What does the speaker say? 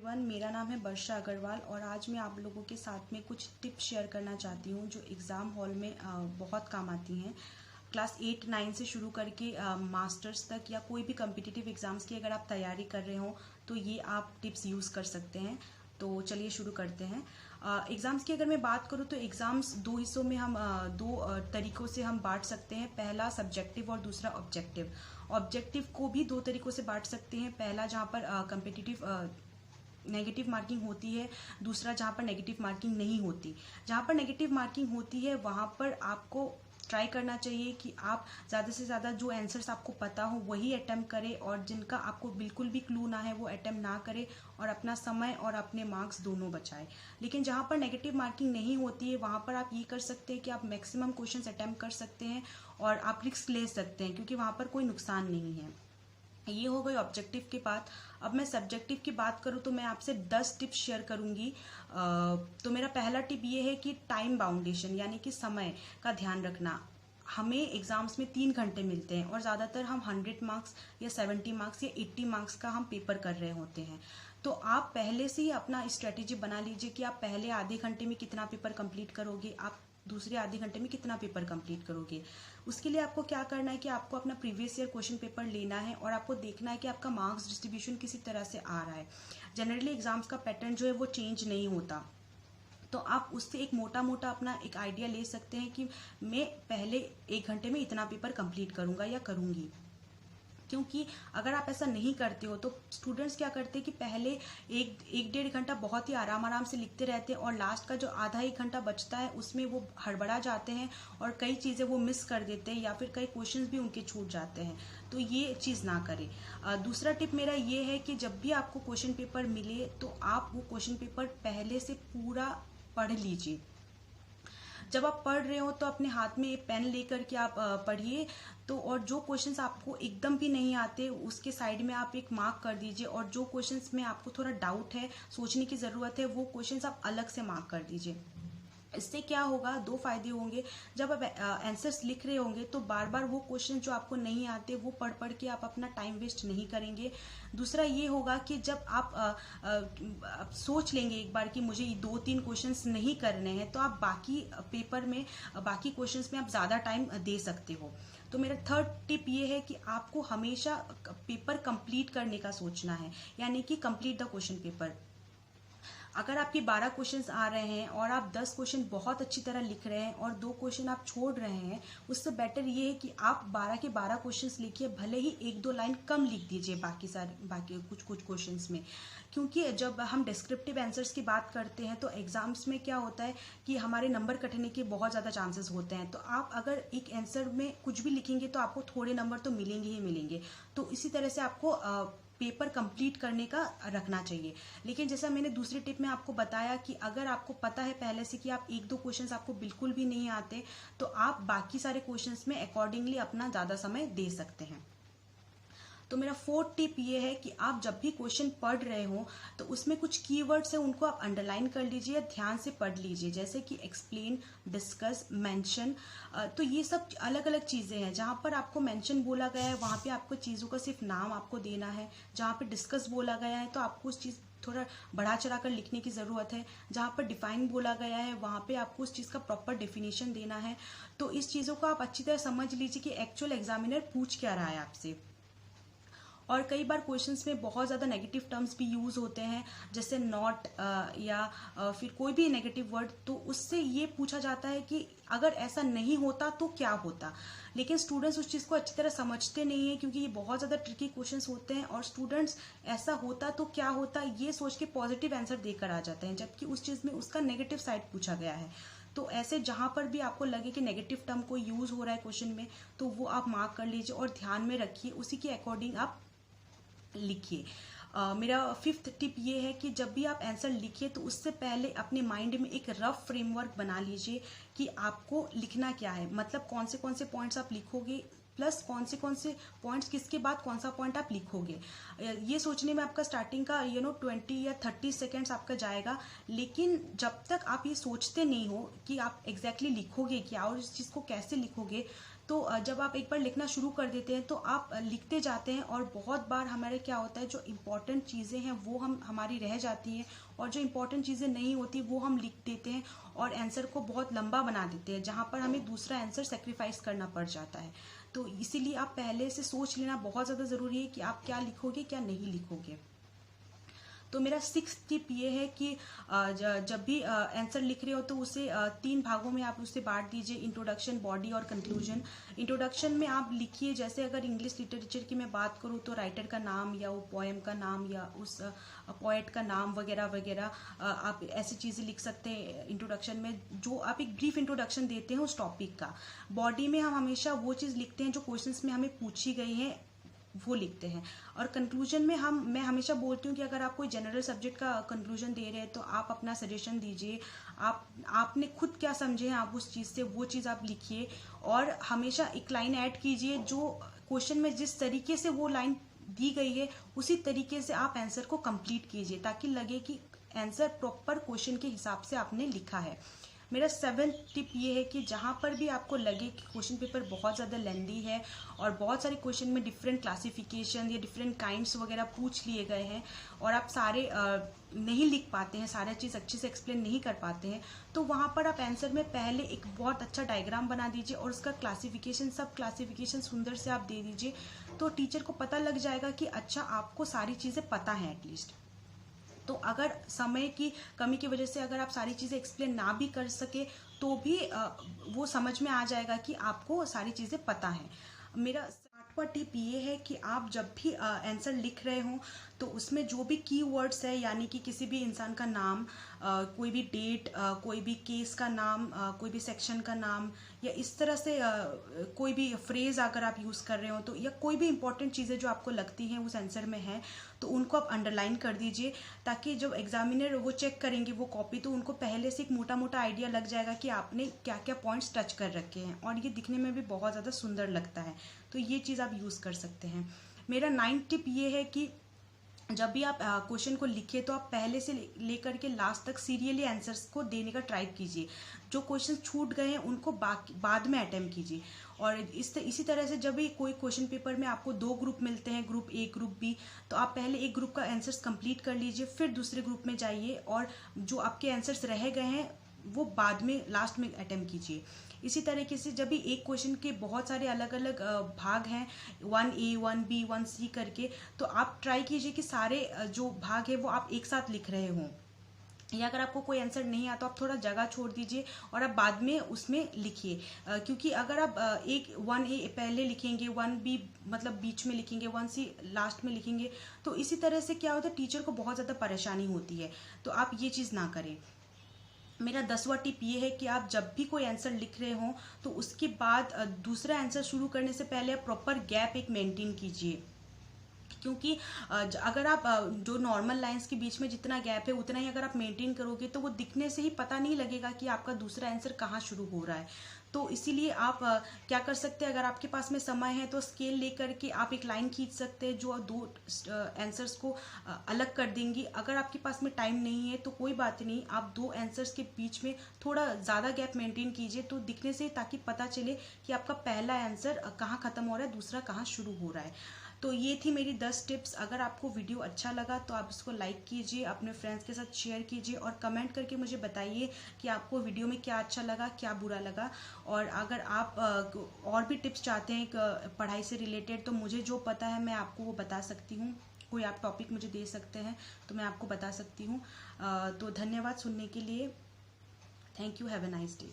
Everyone, मेरा नाम है वर्षा अग्रवाल और आज मैं आप लोगों के साथ में कुछ टिप्स शेयर करना चाहती हूँ जो एग्ज़ाम हॉल में बहुत काम आती हैं। क्लास 8-9 से शुरू करके मास्टर्स तक या कोई भी कम्पिटिटिव एग्ज़ाम्स की अगर आप तैयारी कर रहे हो तो ये आप टिप्स यूज़ कर सकते हैं। तो चलिए शुरू करते हैं। एग्ज़ाम्स की अगर मैं बात करूँ तो एग्ज़ाम्स दो हिस्सों में हम दो तरीक़ों से हम बांट सकते हैं। पहला सब्जेक्टिव और दूसरा ऑब्जेक्टिव। ऑब्जेक्टिव को भी दो तरीक़ों से बांट सकते हैं। पहला जहाँ पर कम्पिटिटिव नेगेटिव मार्किंग होती है, दूसरा जहाँ पर नेगेटिव मार्किंग नहीं होती। जहाँ पर नेगेटिव मार्किंग होती है वहाँ पर आपको ट्राई करना चाहिए कि आप ज़्यादा से ज़्यादा जो आंसर्स आपको पता हो वही अटेम्प्ट करें और जिनका आपको बिल्कुल भी क्लू ना है वो अटेम्प्ट ना करें और अपना समय और अपने मार्क्स दोनों बचाएं। लेकिन जहाँ पर नेगेटिव मार्किंग नहीं होती है वहाँ पर आप ये कर सकते हैं कि आप मैक्सिमम क्वेश्चंस अटेम्प्ट कर सकते हैं और आप रिस्क ले सकते हैं क्योंकि वहाँ पर कोई नुकसान नहीं है। ये हो गई ऑब्जेक्टिव की बात। अब मैं सब्जेक्टिव की बात करूँ तो मैं आपसे 10 टिप्स शेयर करूंगी। तो मेरा पहला टिप ये है कि टाइम बाउंडेशन यानी कि समय का ध्यान रखना। हमें एग्जाम्स में 3 घंटे मिलते हैं और ज़्यादातर हम 100 मार्क्स या 70 मार्क्स या 80 मार्क्स का हम पेपर कर रहे होते हैं। तो आप पहले से ही अपना स्ट्रेटेजी बना लीजिए कि आप पहले आधे घंटे में कितना पेपर कंप्लीट करोगे, आप दूसरे आधे घंटे में कितना पेपर कंप्लीट करोगे। उसके लिए आपको क्या करना है कि आपको अपना प्रीवियस ईयर क्वेश्चन पेपर लेना है और आपको देखना है कि आपका मार्क्स डिस्ट्रीब्यूशन किसी तरह से आ रहा है। जनरली एग्जाम्स का पैटर्न जो है वो चेंज नहीं होता, तो आप उससे एक मोटा मोटा अपना एक आइडिया ले सकते हैं कि मैं पहले 1 घंटे में इतना पेपर कंप्लीट करूंगा या करूंगी। क्योंकि अगर आप ऐसा नहीं करते हो तो स्टूडेंट्स क्या करते हैं कि पहले एक डेढ़ घंटा बहुत ही आराम से लिखते रहते हैं और लास्ट का जो आधा 1 घंटा बचता है उसमें वो हड़बड़ा जाते हैं और कई चीज़ें वो मिस कर देते हैं या फिर कई क्वेश्चंस भी उनके छूट जाते हैं। तो ये चीज़ ना करें। दूसरा टिप मेरा ये है कि जब भी आपको क्वेश्चन पेपर मिले तो आप वो क्वेश्चन पेपर पहले से पूरा पढ़ लीजिए। जब आप पढ़ रहे हो तो अपने हाथ में पेन लेकर के आप पढ़िए। तो और जो क्वेश्चंस आपको एकदम भी नहीं आते उसके साइड में आप एक मार्क कर दीजिए और जो क्वेश्चंस में आपको थोड़ा डाउट है, सोचने की ज़रूरत है, वो क्वेश्चंस आप अलग से मार्क कर दीजिए। इससे क्या होगा, 2 फायदे होंगे। जब आप आंसर्स लिख रहे होंगे तो बार बार वो क्वेश्चन जो आपको नहीं आते वो पढ़ के आप अपना टाइम वेस्ट नहीं करेंगे। दूसरा ये होगा कि जब आप सोच लेंगे एक बार कि मुझे 2-3 क्वेश्चंस नहीं करने हैं तो आप बाकी पेपर में बाकी क्वेश्चंस में आप ज़्यादा टाइम दे सकते हो। तो मेरा थर्ड टिप ये है कि आपको हमेशा पेपर कंप्लीट करने का सोचना है, यानी कि कंप्लीट द क्वेश्चन पेपर। अगर आपके 12 क्वेश्चंस आ रहे हैं और आप 10 क्वेश्चन बहुत अच्छी तरह लिख रहे हैं और 2 क्वेश्चन आप छोड़ रहे हैं, उससे बेटर ये है कि आप 12 के 12 क्वेश्चंस लिखिए, भले ही 1-2 लाइन कम लिख दीजिए बाकी कुछ क्वेश्चंस में। क्योंकि जब हम डिस्क्रिप्टिव आंसर्स की बात करते हैं तो एग्जाम्स में क्या होता है कि हमारे नंबर कटने के बहुत ज़्यादा चांसेस होते हैं। तो आप अगर एक आंसर में कुछ भी लिखेंगे तो आपको थोड़े नंबर तो मिलेंगे ही मिलेंगे। तो इसी तरह से आपको पेपर कंप्लीट करने का रखना चाहिए। लेकिन जैसा मैंने दूसरी टिप में आपको बताया कि अगर आपको पता है पहले से कि आप 1-2 क्वेश्चंस आपको बिल्कुल भी नहीं आते तो आप बाकी सारे क्वेश्चंस में अकॉर्डिंगली अपना ज़्यादा समय दे सकते हैं। तो मेरा 4th टिप ये है कि आप जब भी क्वेश्चन पढ़ रहे हो तो उसमें कुछ कीवर्ड्स है उनको आप अंडरलाइन कर लीजिए, ध्यान से पढ़ लीजिए, जैसे कि एक्सप्लेन, डिस्कस, मेंशन। तो ये सब अलग अलग चीज़ें हैं। जहाँ पर आपको मेंशन बोला गया है वहाँ पे आपको चीज़ों का सिर्फ नाम आपको देना है। जहाँ पे डिस्कस बोला गया है तो आपको उस चीज़ थोड़ा बढ़ा चढ़ा कर लिखने की ज़रूरत है। जहाँ पर डिफाइन बोला गया है वहाँ पे आपको उस चीज़ का प्रॉपर डेफिनेशन देना है। तो इस चीज़ों को आप अच्छी तरह समझ लीजिए कि एक्चुअल एग्जामिनर पूछ क्या रहा है आपसे। और कई बार क्वेश्चंस में बहुत ज़्यादा नेगेटिव टर्म्स भी यूज़ होते हैं, जैसे नॉट या फिर कोई भी नेगेटिव वर्ड। तो उससे ये पूछा जाता है कि अगर ऐसा नहीं होता तो क्या होता। लेकिन स्टूडेंट्स उस चीज़ को अच्छी तरह समझते नहीं है क्योंकि ये बहुत ज़्यादा ट्रिकी क्वेश्चंस होते हैं और स्टूडेंट्स ऐसा होता तो क्या होता ये सोच के पॉजिटिव आंसर देकर आ जाते हैं, जबकि उस चीज़ में उसका नेगेटिव साइड पूछा गया है। तो ऐसे जहां पर भी आपको लगे कि नेगेटिव टर्म कोई यूज़ हो रहा है क्वेश्चन में तो वो आप मार्क कर लीजिए और ध्यान में रखिए, उसी के अकॉर्डिंग आप लिखिए। मेरा 5th टिप ये है कि जब भी आप आंसर लिखिए तो उससे पहले अपने माइंड में एक रफ फ्रेमवर्क बना लीजिए कि आपको लिखना क्या है, मतलब कौन से पॉइंट्स आप लिखोगे प्लस कौन से पॉइंट्स किसके बाद कौन सा पॉइंट आप लिखोगे। ये सोचने में आपका स्टार्टिंग का 20 या 30 सेकेंड्स आपका जाएगा। लेकिन जब तक आप ये सोचते नहीं हो कि आप एग्जैक्टली लिखोगे क्या और इस चीज़ को कैसे लिखोगे तो जब आप एक बार लिखना शुरू कर देते हैं तो आप लिखते जाते हैं, और बहुत बार हमारे क्या होता है, जो इम्पोर्टेंट चीज़ें हैं वो हमारी रह जाती हैं, और जो इम्पोर्टेंट चीज़ें नहीं होती वो हम लिख देते हैं और आंसर को बहुत लंबा बना देते हैं, जहाँ पर हमें दूसरा आंसर सेक्रीफाइस करना पड़ जाता है। तो इसीलिए आप पहले से सोच लेना बहुत ज़्यादा ज़रूरी है कि आप क्या लिखोगे क्या नहीं लिखोगे। तो मेरा 6th टिप ये है कि जब भी आंसर लिख रहे हो तो उसे 3 भागों में आप उसे बांट दीजिए, इंट्रोडक्शन, बॉडी और कंक्लूजन। इंट्रोडक्शन में आप लिखिए, जैसे अगर इंग्लिश लिटरेचर की मैं बात करूँ तो राइटर का नाम या वो पोएम का नाम या उस पोएट का नाम वगैरह वगैरह, आप ऐसी चीज़ें लिख सकते हैं इंट्रोडक्शन में, जो आप एक ब्रीफ इंट्रोडक्शन देते हैं उस टॉपिक का। बॉडी में हम हमेशा वो चीज़ लिखते हैं जो क्वेश्चंस में हमें पूछी गई है, वो लिखते हैं। और कंक्लूजन में मैं हमेशा बोलती हूँ कि अगर आप कोई जनरल सब्जेक्ट का कंक्लूजन दे रहे हैं तो आप अपना सजेशन दीजिए, आपने खुद क्या समझे हैं आप उस चीज़ से, वो चीज़ आप लिखिए। और हमेशा एक लाइन ऐड कीजिए जो क्वेश्चन में जिस तरीके से वो लाइन दी गई है उसी तरीके से आप आंसर को कंप्लीट कीजिए, ताकि लगे कि आंसर प्रॉपर क्वेश्चन के हिसाब से आपने लिखा है। मेरा 7th टिप ये है कि जहाँ पर भी आपको लगे कि क्वेश्चन पेपर बहुत ज़्यादा लेंदी है और बहुत सारे क्वेश्चन में डिफरेंट क्लासिफिकेशन या डिफरेंट काइंड्स वगैरह पूछ लिए गए हैं और आप सारे नहीं लिख पाते हैं, सारा चीज़ अच्छे से एक्सप्लेन नहीं कर पाते हैं, तो वहाँ पर आप आंसर में पहले एक बहुत अच्छा डायग्राम बना दीजिए और उसका क्लासिफिकेशन, सब क्लासिफिकेशन सुंदर से आप दे दीजिए, तो टीचर को पता लग जाएगा कि अच्छा आपको सारी चीज़ें पता हैं एटलीस्ट। तो अगर समय की कमी की वजह से अगर आप सारी चीज़ें एक्सप्लेन ना भी कर सके तो भी वो समझ में आ जाएगा कि आपको सारी चीज़ें पता हैं। मेरा 8वां टिप ये है कि आप जब भी आंसर लिख रहे हों तो उसमें जो भी कीवर्ड्स है, यानी कि किसी भी इंसान का नाम, कोई भी डेट, कोई भी केस का नाम, कोई भी सेक्शन का नाम, या इस तरह से कोई भी फ्रेज अगर आप यूज़ कर रहे हो तो, या कोई भी इंपॉर्टेंट चीज़ें जो आपको लगती हैं उस आंसर में है, तो उनको आप अंडरलाइन कर दीजिए, ताकि जब एग्जामिनर वो चेक करेंगे वो कॉपी, तो उनको पहले से एक मोटा मोटा आइडिया लग जाएगा कि आपने क्या क्या पॉइंट्स टच कर रखे हैं, और ये दिखने में भी बहुत ज़्यादा सुंदर लगता है। तो ये चीज़ आप यूज़ कर सकते हैं। मेरा 9th टिप ये है कि जब भी आप क्वेश्चन को लिखे तो आप पहले से लेकर के लास्ट तक सीरियली आंसर्स को देने का ट्राई कीजिए। जो क्वेश्चन छूट गए हैं उनको बाद में अटेम्प्ट कीजिए। और इसी तरह से जब भी कोई क्वेश्चन पेपर में आपको 2 ग्रुप मिलते हैं, ग्रुप ए ग्रुप बी, तो आप पहले एक ग्रुप का आंसर्स कंप्लीट कर लीजिए, फिर दूसरे ग्रुप में जाइए और जो आपके आंसर्स रह गए हैं वो बाद में लास्ट में अटेम्प्ट कीजिए। इसी तरीके से जब भी एक क्वेश्चन के बहुत सारे अलग अलग भाग हैं, 1A 1B 1C करके, तो आप ट्राई कीजिए कि सारे जो भाग है वो आप एक साथ लिख रहे हों, या अगर आपको कोई आंसर नहीं आता आप थोड़ा जगह छोड़ दीजिए और आप बाद में उसमें लिखिए, क्योंकि अगर आप एक 1A पहले लिखेंगे, 1B मतलब बीच में लिखेंगे, 1C लास्ट में लिखेंगे, तो इसी तरह से क्या होता है, टीचर को बहुत ज़्यादा परेशानी होती है। तो आप ये चीज़ ना करें। मेरा 10वां टिप ये है कि आप जब भी कोई आंसर लिख रहे हो तो उसके बाद दूसरा आंसर शुरू करने से पहले आप प्रॉपर गैप एक मेंटेन कीजिए, क्योंकि अगर आप जो नॉर्मल लाइंस के बीच में जितना गैप है उतना ही अगर आप मेंटेन करोगे तो वो दिखने से ही पता नहीं लगेगा कि आपका दूसरा आंसर कहाँ शुरू हो रहा है। तो इसीलिए आप क्या कर सकते हैं, अगर आपके पास में समय है तो स्केल लेकर के आप एक लाइन खींच सकते हैं जो 2 आंसर्स को अलग कर देंगी। अगर आपके पास में टाइम नहीं है तो कोई बात नहीं, आप 2 आंसर्स के बीच में थोड़ा ज़्यादा गैप मेंटेन कीजिए, तो दिखने से, ताकि पता चले कि आपका पहला आंसर कहाँ ख़त्म हो रहा है, दूसरा कहाँ शुरू हो रहा है। तो ये थी मेरी 10 टिप्स। अगर आपको वीडियो अच्छा लगा तो आप इसको लाइक कीजिए, अपने फ्रेंड्स के साथ शेयर कीजिए और कमेंट करके मुझे बताइए कि आपको वीडियो में क्या अच्छा लगा, क्या बुरा लगा। और अगर आप और भी टिप्स चाहते हैं पढ़ाई से रिलेटेड, तो मुझे जो पता है मैं आपको वो बता सकती हूँ। कोई आप टॉपिक मुझे दे सकते हैं तो मैं आपको बता सकती हूँ। तो धन्यवाद सुनने के लिए। Thank you. Have a nice day.